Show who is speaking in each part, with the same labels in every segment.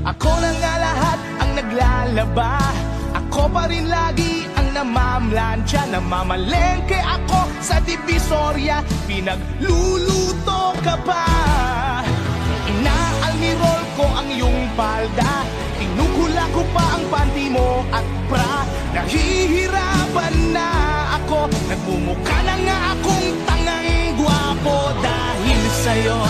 Speaker 1: Ako na nga lahat ang naglalaba, ako pa rin lagi ang namamlansya. Namamalengke ako sa Divisoria, pinagluluto ka pa. Inaalmirol ko ang iyong palda, tinukula ko pa ang panty mo at bra. Nahihirapan na ako, nagmumukha na nga akong tangang gwapo dahil sa'yo.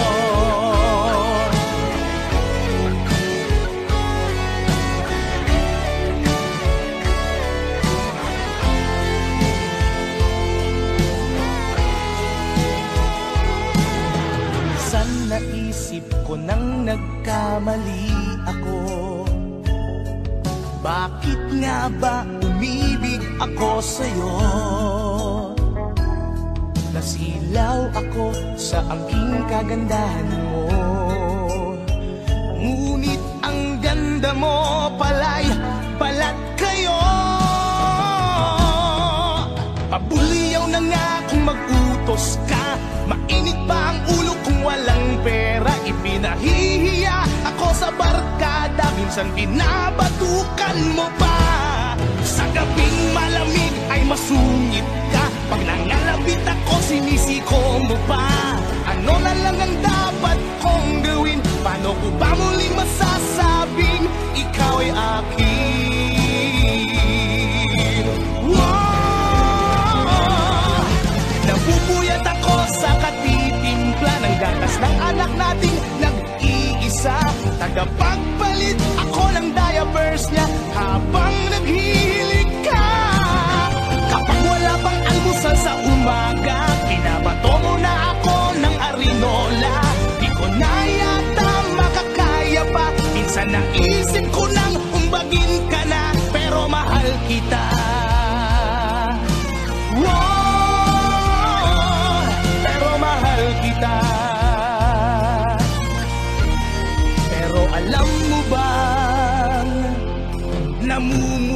Speaker 1: Naisip ko nang nagkamali ako, bakit nga ba umibig ako sa'yo? Nasilaw ako sa angking kagandahan mo, ngunit ang ganda mo pala'y balat kayo. Pabuliyaw na nga kung mag-utos ka, mainit pa ang ulo kung walang pera. Ipinahihiya ako sa barkada, minsan binabatukan mo pa. Sa gabing malamig ay masungit ka, pag nangalabit ako sinisiko mo pa. Ano na lang ang dapat kong gawin? Paano ko ba muling masasabing ikaw ay akin? Wow! Napupuyat ako sa katitimpla ng gatas ng anak nating nag-iisa. Tagapagpalit ako ng diapers niya habang naghihilig ka. Kapag wala pang almusal sa umaga, binabato mo na ako ng arinola. Di ko na yata makakaya pa, minsan naisip ko nang umbagin ka na, pero mahal kita. Wow! Pero mahal kita. Pero alam mo bang namumuhay